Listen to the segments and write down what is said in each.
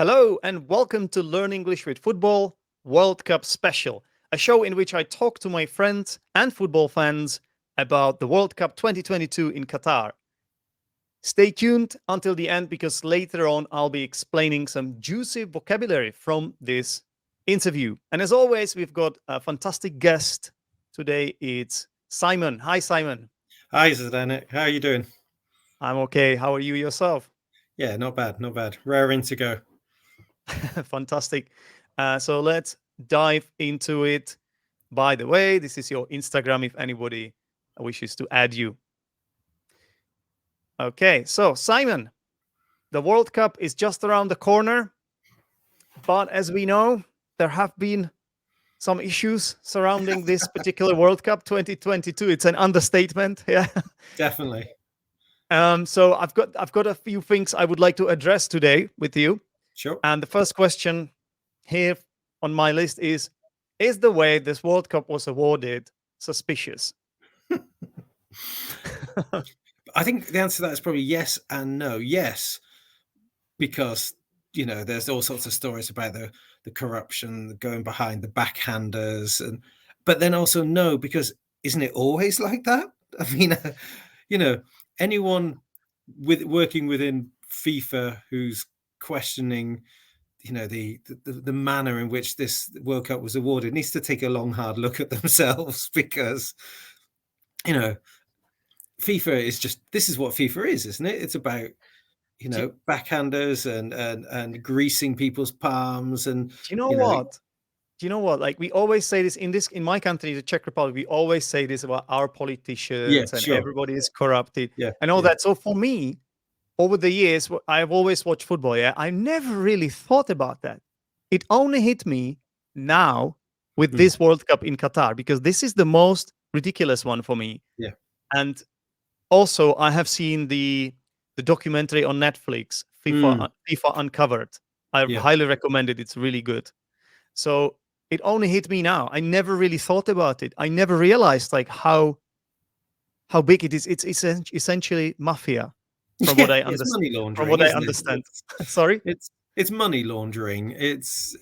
Hello and welcome to Learn English with Football World Cup Special, a show in which I talk to my friends and football fans about the World Cup 2022 in Qatar. Stay tuned until the end because later on I'll be explaining some juicy vocabulary from this interview. And as always, we've got a fantastic guest. Today it's Simon. Hi, Simon. Hi, Zdenek. How are you doing? I'm okay. How are you yourself? Yeah, not bad, not bad. Raring to go. Fantastic. So let's dive into it. By the way, this is your Instagram if anybody wishes to add you. Okay, so Simon, the World Cup is just around the corner. But as we know, there have been some issues surrounding this particular World Cup 2022. It's an understatement. Yeah. Definitely. So I've got a few things I would like to address today with you. Sure. And the first question here on my list is the way this World Cup was awarded suspicious? I think the answer to that is probably yes and no. Yes, because there's all sorts of stories about the corruption going behind the backhanders, but then also no, because isn't it always like that? I mean, anyone working within FIFA who's questioning the manner in which this World Cup was awarded needs to take a long, hard look at themselves because, FIFA is this is what FIFA is, isn't it? It's about, backhanders and greasing people's palms. And do you know what? Do you know what? Like we always say this in my country, the Czech Republic, we always say this about our politicians and sure. everybody is corrupted and all yeah. that. So for me, over the years, I've always watched football. Yeah, I never really thought about that. It only hit me now with this World Cup in Qatar because this is the most ridiculous one for me. Yeah. And also, I have seen the documentary on Netflix, FIFA Uncovered. I highly recommend it. It's really good. So it only hit me now. I never really thought about it. I never realized like how big it is. It's essentially mafia. From what I understand. It's money laundering. From what I understand. Sorry? It's money laundering. It's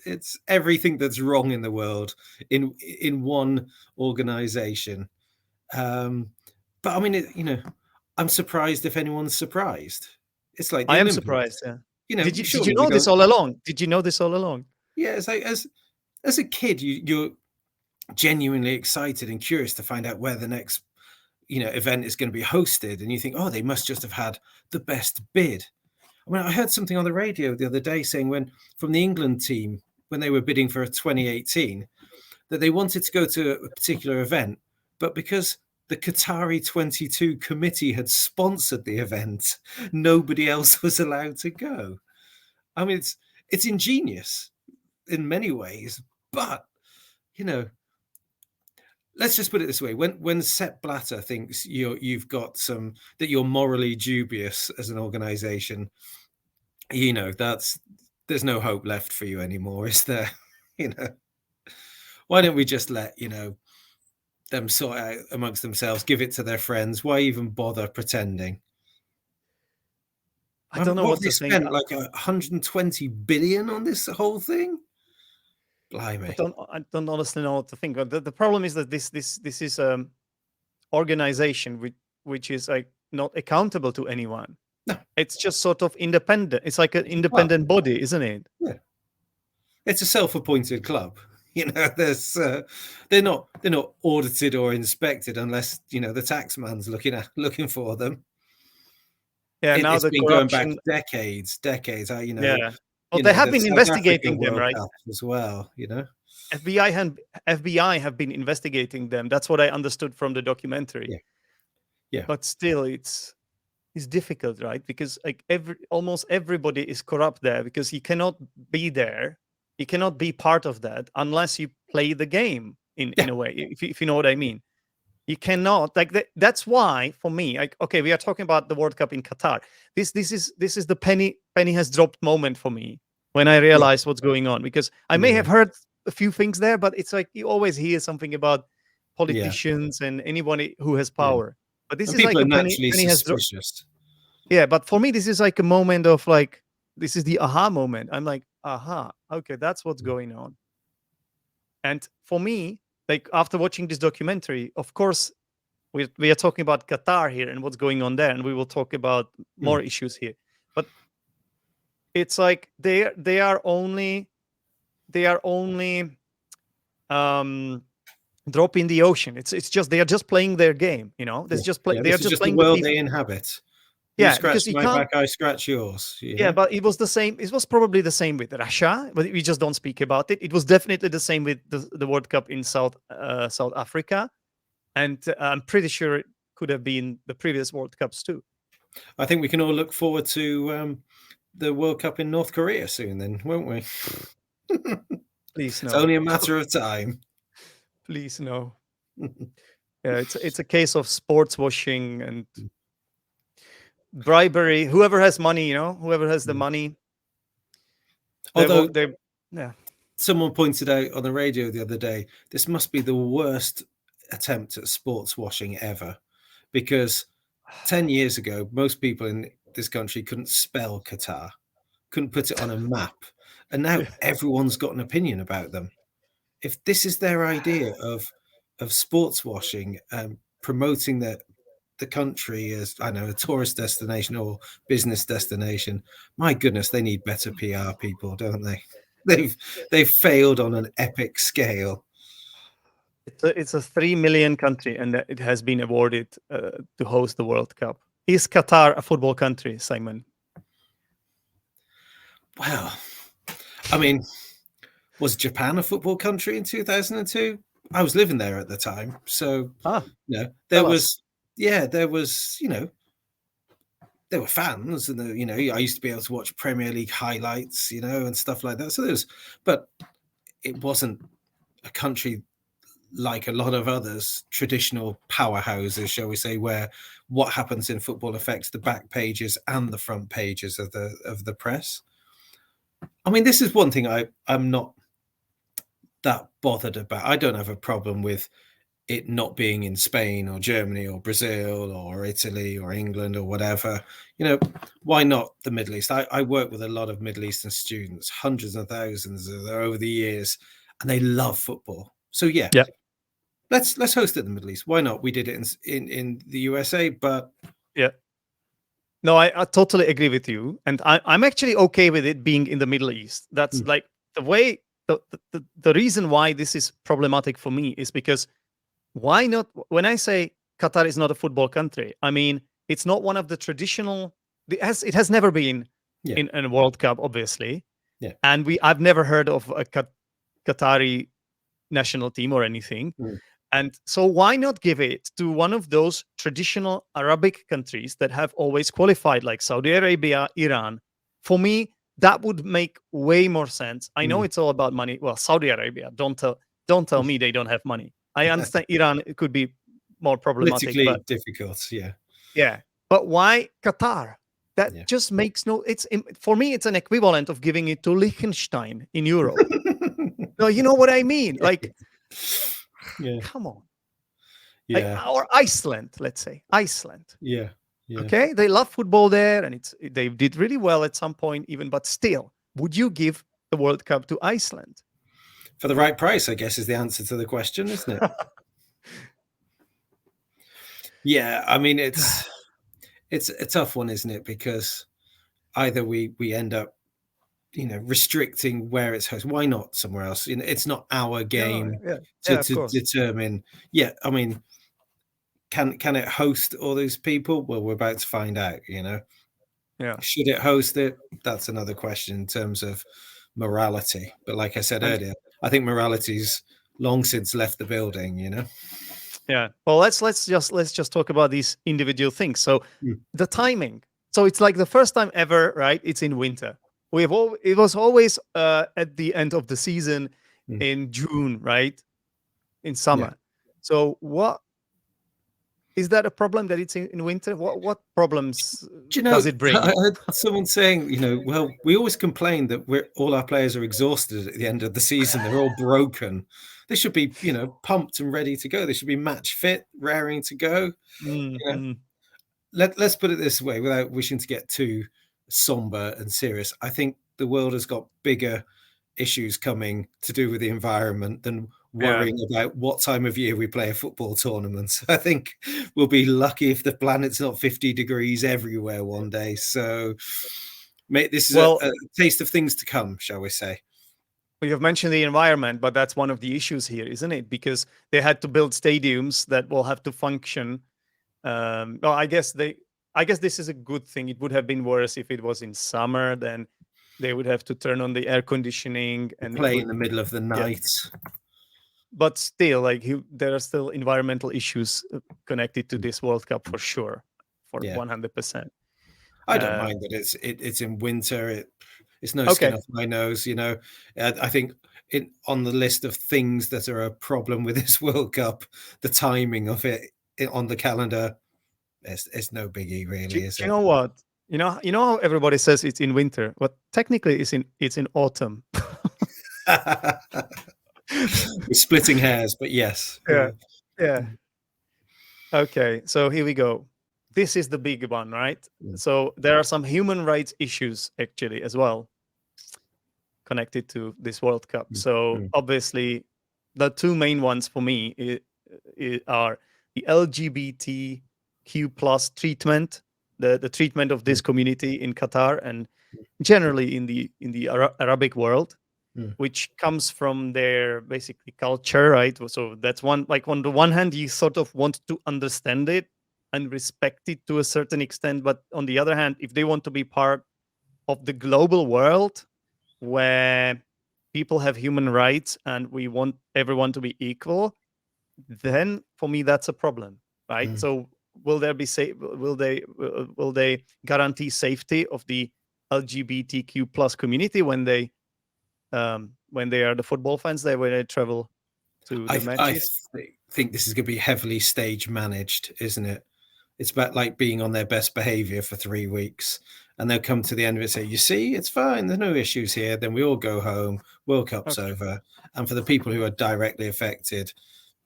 everything that's wrong in the world in one organization. But I mean, I'm surprised if anyone's surprised. It's like I am surprised. Yeah. Did you know this all along? Did you know this all along? Yeah, it's like as a kid, you're genuinely excited and curious to find out where the next event is going to be hosted, and you think, oh, they must just have had the best bid. I mean, I heard something on the radio the other day saying from the England team, when they were bidding for a 2018, that they wanted to go to a particular event, but because the Qatari 22 committee had sponsored the event, nobody else was allowed to go. I mean, it's ingenious in many ways, but let's just put it this way: when Sepp Blatter thinks you've got that you're morally dubious as an organization, there's no hope left for you anymore, is there? Why don't we just let them sort out amongst themselves, give it to their friends? Why even bother pretending? I don't know what they to spent think. Like 120 billion on this whole thing. Blimey. I don't honestly know what to think. But the problem is that this is organization which is like not accountable to anyone. No. It's just sort of independent. It's like an independent body, isn't it? Yeah. It's a self-appointed club. There's they're not audited or inspected unless the tax man's looking for them. Yeah, now it's been corruption... going back decades. Yeah. Well, they have been investigating them, right? As well, FBI have been investigating them. That's what I understood from the documentary. Yeah. But still, it's difficult, right? Because like almost everybody is corrupt there because you cannot be there. You cannot be part of that unless you play the game in a way. If you know what I mean. You cannot that's why for me, okay, we are talking about the World Cup in Qatar. This is the penny has dropped moment for me when I realized what's going on, because I may have heard a few things there, but it's like you always hear something about politicians and anyone who has power. But this is like a penny has dropped. Yeah, but for me, this is like a moment of like, this is the aha moment. I'm like, Okay, that's what's going on. And for me, like after watching this documentary, of course, we are talking about Qatar here and what's going on there, and we will talk about more issues here. But it's like they are only drop in the ocean. It's just they are just playing their game, you know. There's just play. Yeah, They are this is just just the playing the world FIFA. they inhabit. You Yeah, scratch because you my can't. back, I scratch yours. You Yeah, know? but it was the same. It was probably the same with Russia, but we just don't speak about it. It was definitely the same with the World Cup in South Africa, and I'm pretty sure it could have been the previous World Cups too. I think we can all look forward to the World Cup in North Korea soon, then, won't we? Please It's no. only a matter of time. Please no. Yeah, it's a case of sports washing and bribery. Whoever has money, you know, whoever has the money. Although yeah. someone pointed out on the radio the other day, this must be the worst attempt at sports washing ever, because 10 years ago, most people in this country couldn't spell Qatar, couldn't put it on a map, and now everyone's got an opinion about them. If this is their idea of sports washing, promoting the country as, I know, a tourist destination or business destination, my goodness, they need better PR people, don't they? They've failed on an epic scale. It's a 3 million country, and it has been awarded to host the World Cup. Is Qatar a football country, Simon? Well, I mean, was Japan a football country in 2002? I was living there at the time, so there was, there were fans, and I used to be able to watch Premier League highlights, and stuff like that. So but it wasn't a country like a lot of others, traditional powerhouses, shall we say, where what happens in football affects the back pages and the front pages of the press. I mean, this is one thing I'm not that bothered about. I don't have a problem with it not being in Spain or Germany or Brazil or Italy or England or whatever. Why not the Middle East? I work with a lot of Middle Eastern students, hundreds of thousands over the years, and they love football. So yeah. Let's host it in the Middle East. Why not? We did it in the USA, but no, I totally agree with you, and I'm actually okay with it being in the Middle East. That's like the way. The reason why this is problematic for me is because why not? When I say Qatar is not a football country, I mean it's not one of the traditional. It has never been in a World Cup, obviously. And I've never heard of a Qatari national team or anything. And so why not give it to one of those traditional Arabic countries that have always qualified, like Saudi Arabia, Iran? For me, that would make way more sense. I know it's all about money. Well, Saudi Arabia, don't tell me they don't have money. I understand Iran, it could be more problematic. Politically difficult, yeah. But why Qatar? That just makes for me, it's an equivalent of giving it to Liechtenstein in Europe. No, you know what I mean? Like, come on. Or Iceland, let's say. Iceland. Yeah. Okay, they love football there, and they did really well at some point even, but still, would you give the World Cup to Iceland? For the right price, I guess, is the answer to the question, isn't it? Yeah, I mean, it's a tough one, isn't it? Because either we end up, restricting where it's hosted. Why not somewhere else? It's not our game to determine. Yeah, I mean, can it host all these people? Well, we're about to find out. Should it host it? That's another question in terms of morality. But like I said earlier, I think morality's long since left the building. Yeah. Well, let's just talk about these individual things. So the timing. So it's like the first time ever, right? It's in winter. It was always at the end of the season in June, right? In summer. So what is that a problem that it's in winter? What problems does it bring? I heard someone saying, well, we always complain that all our players are exhausted at the end of the season. They're all broken. They should be, pumped and ready to go. They should be match fit, raring to go. Let's put it this way, without wishing to get too somber and serious. I think the world has got bigger issues coming to do with the environment than worrying about what time of year we play a football tournament. So I think we'll be lucky if the planet's not 50 degrees everywhere one day. So mate, this is a taste of things to come, shall we say. Well, you've mentioned the environment, but that's one of the issues here, isn't it? Because they had to build stadiums that will have to function. Well, I guess this is a good thing. It would have been worse if it was in summer. Then they would have to turn on the air conditioning and play in the middle of the night. Yeah. But still, like there are still environmental issues connected to this World Cup for sure, for 100%. I don't mind that it's in winter. It's no skin off my nose, you know. I think on the list of things that are a problem with this World Cup, the timing of it on the calendar, it's no biggie, really. Is you know what? You know how everybody says it's in winter, but technically it's in autumn. We're splitting hairs, but yes. Yeah. Okay, so here we go. This is the big one, right? So there are some human rights issues actually as well connected to this World Cup. So obviously, the two main ones for me are the LGBTQ plus treatment, the treatment of this community in Qatar and generally in the Arabic world, which comes from their basically culture, right? So that's one. Like on the one hand, you sort of want to understand it and respect it to a certain extent, but on the other hand, if they want to be part of the global world where people have human rights and we want everyone to be equal, then for me that's a problem, right? So will they guarantee safety of the LGBTQ plus community when they are the football fans there when they travel to the matches? I think this is going to be heavily stage managed, isn't it? It's about like being on their best behavior for 3 weeks, and they'll come to the end of it and say, you see, it's fine, there's no issues here. Then we all go home, World Cup's over. And for the people who are directly affected,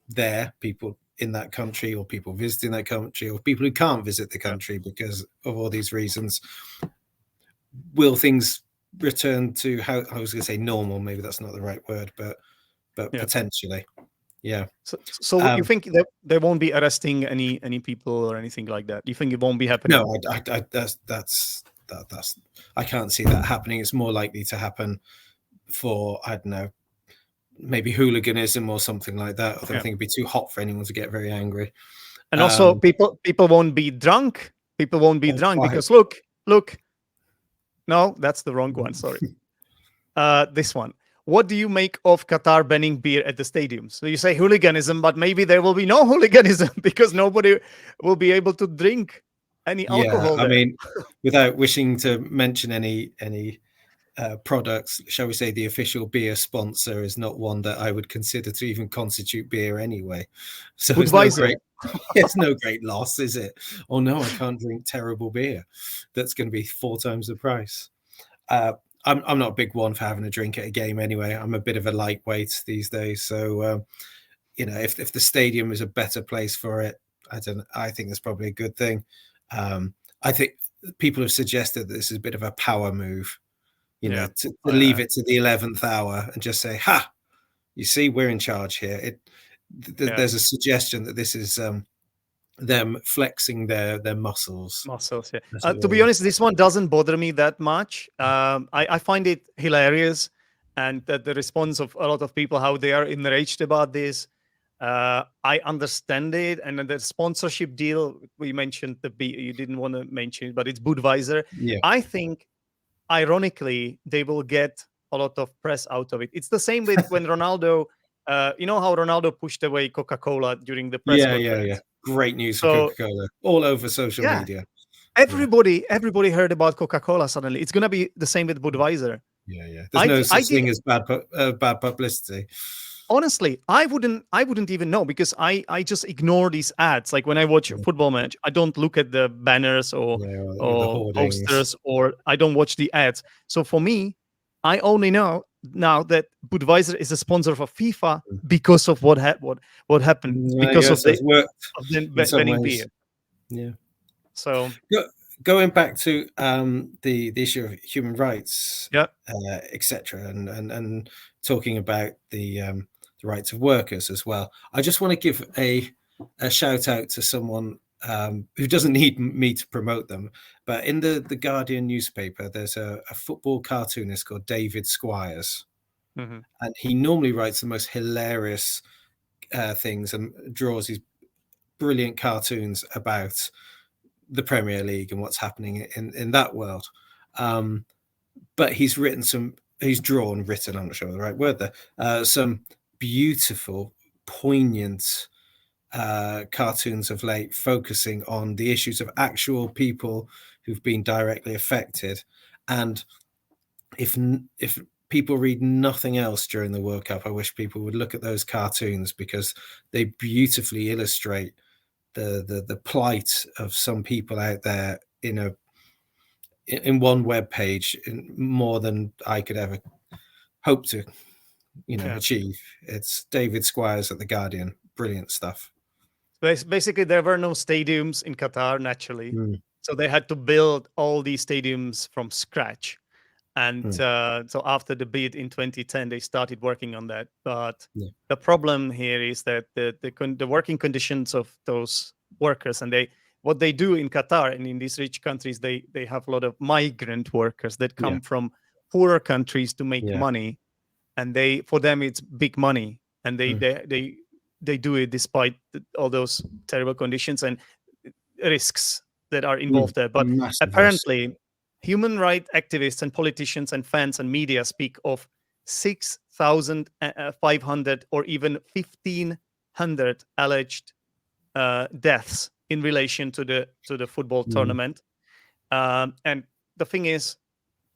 they're people in that country or people visiting that country or people who can't visit the country because of all these reasons. Will things return to how I was going to say normal? Maybe that's not the right word, but potentially. Yeah. So you think that they won't be arresting any people or anything like that? You think it won't be happening? No, that's I can't see that happening. It's more likely to happen for, I don't know, maybe hooliganism or something like that. I don't think it'd be too hot for anyone to get very angry. And also people won't be drunk. People won't be drunk because look. No, that's the wrong one. Sorry. This one. What do you make of Qatar banning beer at the stadiums? So you say hooliganism, but maybe there will be no hooliganism because nobody will be able to drink any alcohol there. I mean, without wishing to mention any products, shall we say the official beer sponsor is not one that I would consider to even constitute beer anyway. So it's no great loss, is it? Oh no, I can't drink terrible beer. That's going to be 4 times the price. I'm not a big one for having a drink at a game anyway. I'm a bit of a lightweight these days. So, if the stadium is a better place for it, I think that's probably a good thing. I think people have suggested that this is a bit of a power move, to leave it to the 11th hour and just say, ha, you see, we're in charge here. There's a suggestion that this is them flexing their muscles. Yeah. To be honest, this one doesn't bother me that much. I find it hilarious, and that the response of a lot of people, how they are enraged about this. I understand it, and then the sponsorship deal we mentioned, you didn't want to mention it, but it's Budweiser. Yeah. I think, ironically, they will get a lot of press out of it. It's the same with when Ronaldo. You know how Ronaldo pushed away Coca-Cola during the press conference? Yeah. Great news for Coca-Cola all over social media. Everybody heard about Coca-Cola suddenly. It's gonna be the same with Budweiser. Yeah. There's no such thing as bad publicity. Honestly, I wouldn't even know because I just ignore these ads. Like when I watch a football match, I don't look at the banners or posters, or I don't watch the ads. So for me, I only know now that Budweiser is a sponsor for FIFA because of what happened because of them banning beer. Yeah. So going back to the issue of human rights, Yeah. etc., and talking about the rights of workers as well. I just want to give a shout out to someone who doesn't need me to promote them, but in the Guardian newspaper, there's a football cartoonist called David Squires, Hmm. and he normally writes the most hilarious things and draws these brilliant cartoons about the Premier League and what's happening in that world. But he's written, I'm not sure the right word there, some beautiful, poignant cartoons of late, focusing on the issues of actual people who've been directly affected. And if people read nothing else during the World Cup, I wish people would look at those cartoons, because they beautifully illustrate the plight of some people out there in one web page, in more than I could ever hope to Yeah. achieve. It's David Squires at the Guardian. Brilliant stuff. Basically, there were no stadiums in Qatar naturally, Mm, so they had to build all these stadiums from scratch. And mm, so after the bid in 2010, they started working on that. But yeah, the problem here is that the working conditions of those workers, and what they do in Qatar and in these rich countries, they have a lot of migrant workers that yeah, come from poorer countries to make yeah. money, and for them it's big money, and Mm, they do it despite all those terrible conditions and risks that are mm. involved there. But Massive risk. apparently, human rights activists and politicians and fans and media speak of 6,500 or even 1,500 alleged deaths in relation to the football Mm. tournament. And the thing is,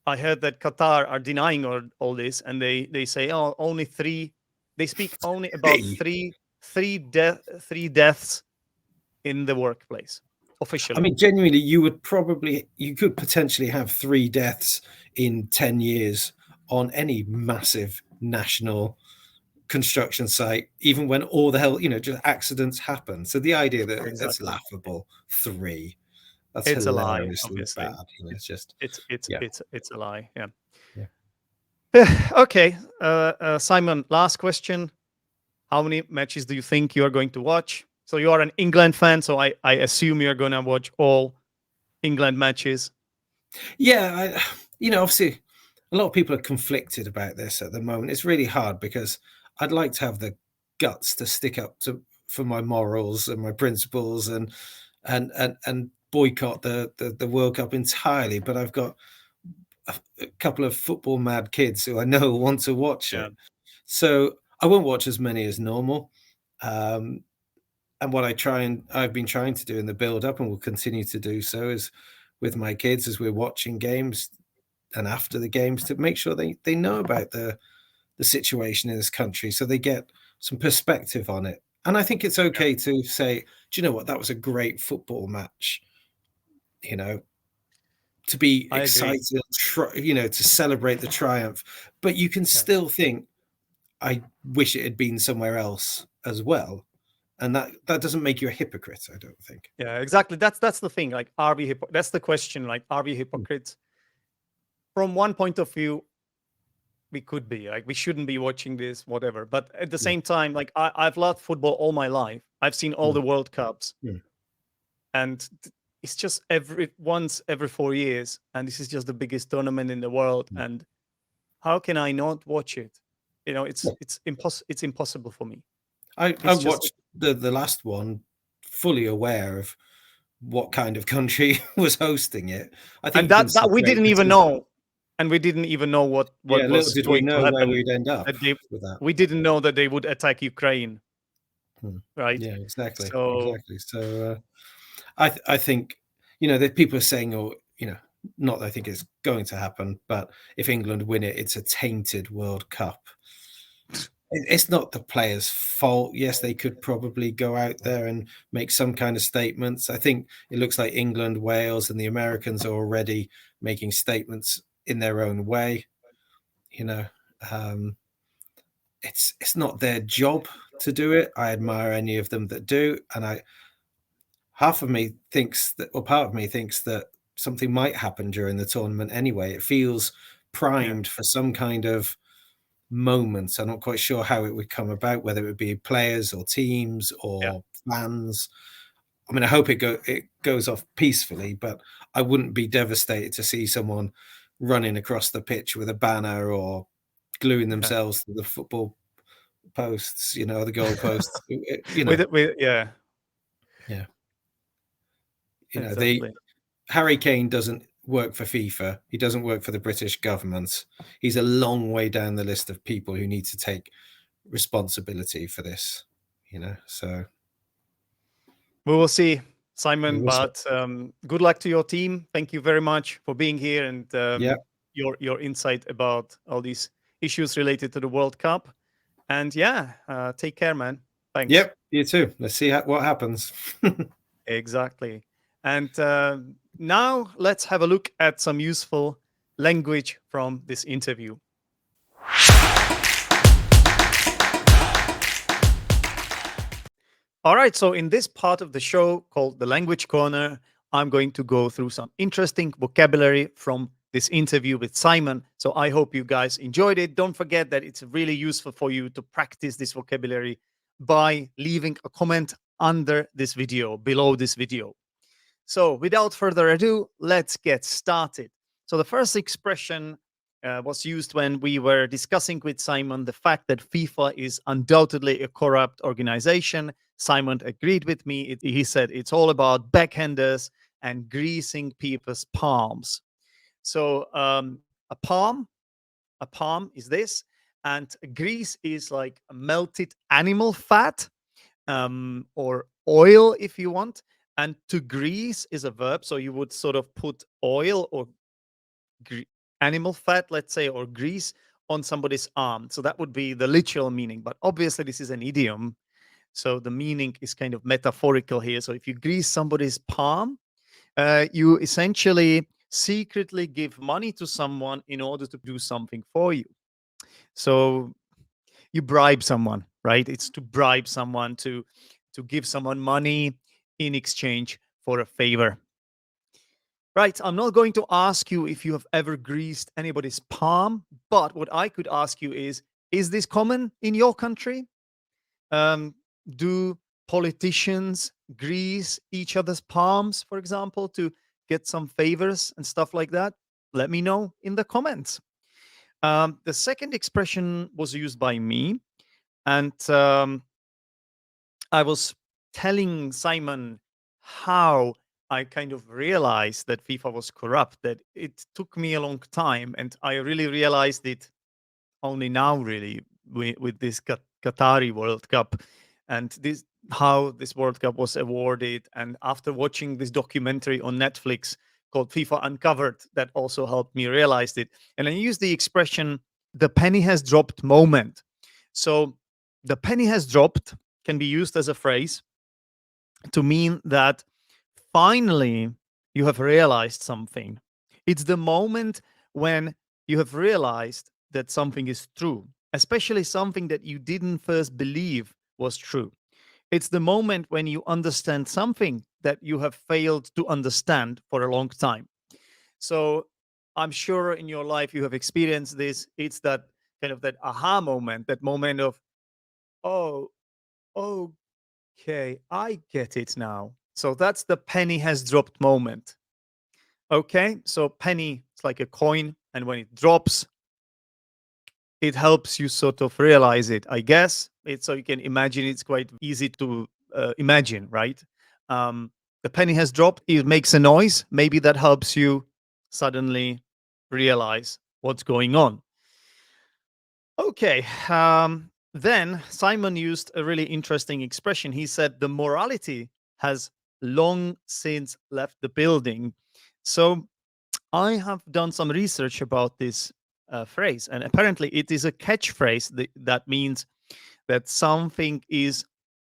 I heard that Qatar are denying all this, and they say, oh, only three. They speak only about Hey, three deaths in the workplace I officially. mean, genuinely, you could potentially have 3 deaths in 10 years on any massive national construction site, even when all the hell, just accidents happen. So the idea that it's Exactly. laughable, 3, that's It's a lie, hilariously obviously. bad. It's just, It's yeah, it's a lie. Yeah. yeah. Okay. Simon, last question. How many matches do you think you are going to watch? So you are an England fan, so I assume you're going to watch all England matches. Yeah, obviously, a lot of people are conflicted about this at the moment. It's really hard, because I'd like to have the guts to stick up for my morals and my principles, and boycott the World Cup entirely. But I've got a couple of football mad kids who I know want to watch Yeah. it, so I won't watch as many as normal. Um, and what I've been trying to do in the build up, and will continue to do so, is with my kids, as we're watching games and after the games, to make sure they know about the situation in this country, so they get some perspective on it. And I think it's Yeah. okay to say, do you know what, that was a great football match, you know, to be I agree. excited, to celebrate the triumph, but you can Yeah. still think, I wish it had been somewhere else as well. And that doesn't make you a hypocrite, I don't think. Yeah, exactly. That's the thing. Like, that's the question. Like, are we Mm, hypocrites? From one point of view, we could be. Like, we shouldn't be watching this, whatever. But at the mm, same time, like, I've loved football all my life. I've seen all mm, the World Cups, mm. and it's just every 4 years, and this is just the biggest tournament in the world. Mm. And how can I not watch it? Yeah. It's impossible for me. I It's just watched the last one, fully aware of what kind of country was hosting it. I think and you can that we separate didn't the even two. know, and we didn't even know what Yeah, little was did we going to know where happen. we'd end up That they with that. We didn't know that they would attack Ukraine, Hmm. right? Yeah, exactly, So exactly. So I think, that people are saying, or not that I think it's going to happen, but if England win it, it's a tainted World Cup. It's not the players' fault. Yes, they could probably go out there and make some kind of statements. I think it looks like England, Wales, and the Americans are already making statements in their own way. You know, um, it's not their job to do it. I admire any of them that do, and part of me thinks that something might happen during the tournament anyway. It feels primed for some kind of moment. I'm not quite sure how it would come about, whether it would be players or teams or fans. I mean, I hope it goes off peacefully, but I wouldn't be devastated to see someone running across the pitch with a banner or gluing themselves to the football posts, you know, the goal posts. You know, Yeah, yeah. You know, exactly. Harry Kane doesn't work for FIFA. He doesn't work for the British government. He's a long way down the list of people who need to take responsibility for this, you know. So We will see, we Simon. will see. But good luck to your team. Thank you very much for being here and Yeah. your insight about all these issues related to the World Cup. And yeah, take care, man. Thanks. Yep. You too. Let's see what happens. Exactly. And now let's have a look at some useful language from this interview. All right, so in this part of the show called the Language Corner, I'm going to go through some interesting vocabulary from this interview with Simon. So I hope you guys enjoyed it. Don't forget that it's really useful for you to practice this vocabulary by leaving a comment under this video, below this video. So without further ado, let's get started. So the first expression was used when we were discussing with Simon the fact that FIFA is undoubtedly a corrupt organization. Simon agreed with me. He said it's all about backhanders and greasing people's palms. So a palm is this, and grease is like melted animal fat or oil if you want. And to grease is a verb. So you would sort of put oil or gre- animal fat, let's say, or grease on somebody's arm. So that would be the literal meaning. But obviously, this is an idiom. So the meaning is kind of metaphorical here. So if you grease somebody's palm, you essentially secretly give money to someone in order to do something for you. So you bribe someone, right? It's to bribe someone to give someone money in exchange for a favor. Right. I'm not going to ask you if you have ever greased anybody's palm, but what I could ask you is this common in your country? Um, do politicians grease each other's palms, for example, to get some favors and stuff like that? Let me know in the comments. The second expression was used by me, and I was telling Simon how I kind of realized that FIFA was corrupt, that it took me a long time. And I really realized it only now, really, with this Qatari World Cup and this how this World Cup was awarded. And after watching this documentary on Netflix called FIFA Uncovered, that also helped me realize it. And I use the expression the penny has dropped moment. So the penny has dropped can be used as a phrase to mean that finally you have realized something. It's the moment when you have realized that something is true, especially something that you didn't first believe was true. It's the moment when you understand something that you have failed to understand for a long time. So I'm sure in your life you have experienced this. It's that kind of that aha moment, that moment of, oh, okay, I get it now. So that's the penny has dropped moment. Okay, so penny, it's like a coin, and when it drops, it helps you sort of realize it. I guess it's so you can imagine. It's quite easy to imagine, right? Um, the penny has dropped. It makes a noise. Maybe that helps you suddenly realize what's going on. Okay. Then Simon used a really interesting expression. He said the morality has long since left the building. So I have done some research about this phrase, and apparently it is a catchphrase that means that something is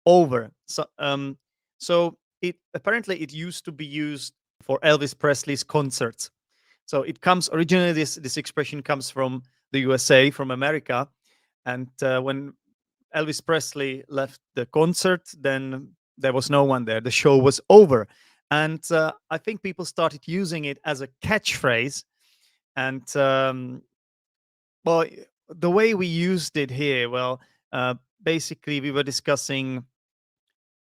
over. So it apparently it used to be used for Elvis Presley's concerts. So it comes originally. This expression comes from the USA, from America, and when Elvis Presley left the concert, then there was no one there. The show was over. And I think people started using it as a catchphrase. And well, the way we used it here, well, basically we were discussing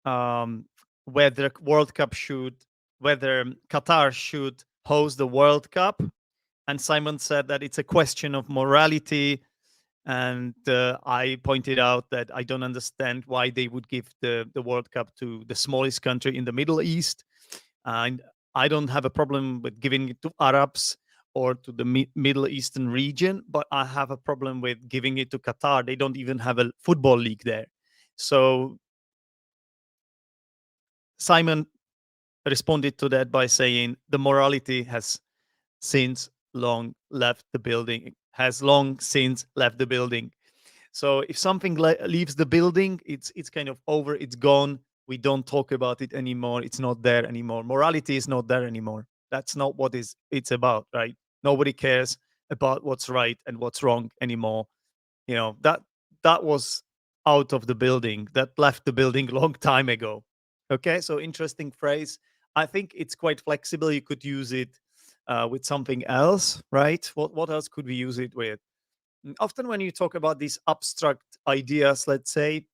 um, whether whether Qatar should host the World Cup. And Simon said that it's a question of morality. And I pointed out that I don't understand why they would give the World Cup to the smallest country in the Middle East. And I don't have a problem with giving it to Arabs or to the Middle Eastern region, but I have a problem with giving it to Qatar. They don't even have a football league there. So Simon responded to that by saying the morality has since long left the building, has long since left the building. So if something leaves the building, it's kind of over, it's gone. We don't talk about it anymore. It's not there anymore. Morality is not there anymore. That's not what it's about, right? Nobody cares about what's right and what's wrong anymore. That was out of the building. That left the building long time ago. Okay, so interesting phrase. I think it's quite flexible. You could use it with something else, right? What else could we use it with? Often when you talk about these abstract ideas, let's say,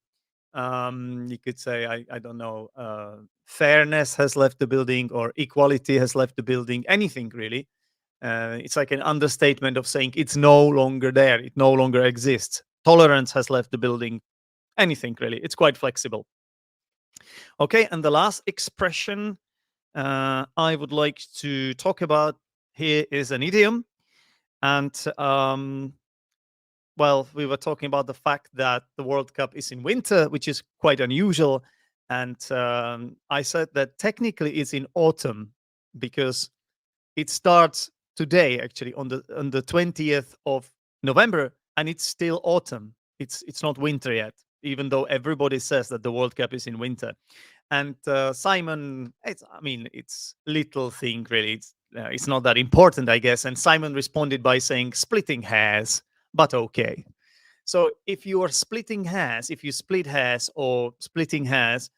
you could say, I don't know, fairness has left the building or equality has left the building, anything really. It's like an understatement of saying it's no longer there, it no longer exists. Tolerance has left the building, anything really. It's quite flexible. Okay, and the last expression I would like to talk about here is an idiom. And well, we were talking about the fact that the World Cup is in winter, which is quite unusual. And I said that technically it's in autumn because it starts today, actually, on the 20th of November, and it's still autumn. It's not winter yet, even though everybody says that the World Cup is in winter. And Simon, it's little thing really. It's not that important, I guess. And Simon responded by saying, "Splitting hairs, but okay." So if you are splitting hairs, if you split hairs or splitting hairs,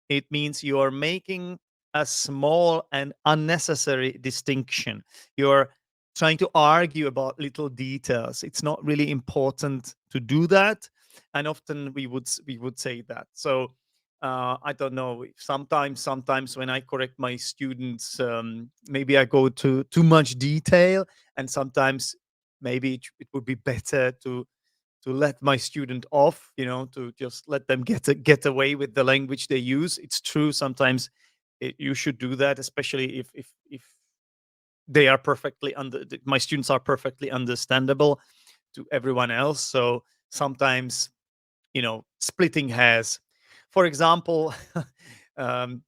it means you are making a small and unnecessary distinction. You're trying to argue about little details. It's not really important to do that, and often we would say that. So I don't know. Sometimes when I correct my students, maybe I go to too much detail, and sometimes maybe it would be better to let my student off, to just let them get away with the language they use. It's true, sometimes you should do that, especially if they are my students are perfectly understandable to everyone else. So sometimes, splitting hairs. For example, um,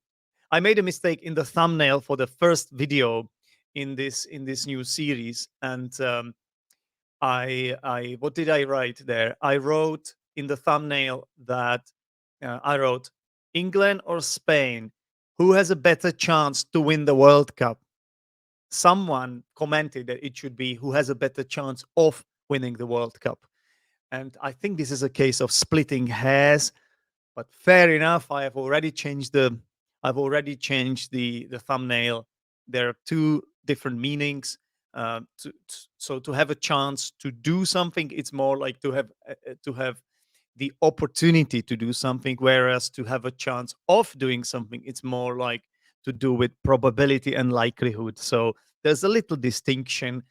I made a mistake in the thumbnail for the first video in this new series. And I what did I write there? I wrote in the thumbnail that I wrote England or Spain, who has a better chance to win the World Cup? Someone commented that it should be who has a better chance of winning the World Cup. And I think this is a case of splitting hairs, but fair enough. I've already changed the thumbnail. There are two different meanings. So to have a chance to do something, it's more like to have the opportunity to do something, whereas to have a chance of doing something, it's more like to do with probability and likelihood. So there's a little distinction.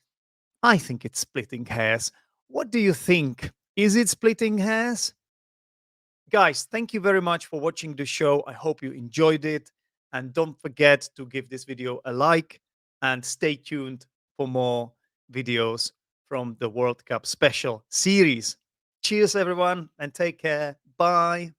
I think it's splitting hairs. What do you think? Is it splitting hairs? Guys, thank you very much for watching the show. I hope you enjoyed it. And don't forget to give this video a like and stay tuned for more videos from the World Cup special series. Cheers, everyone, and take care. Bye.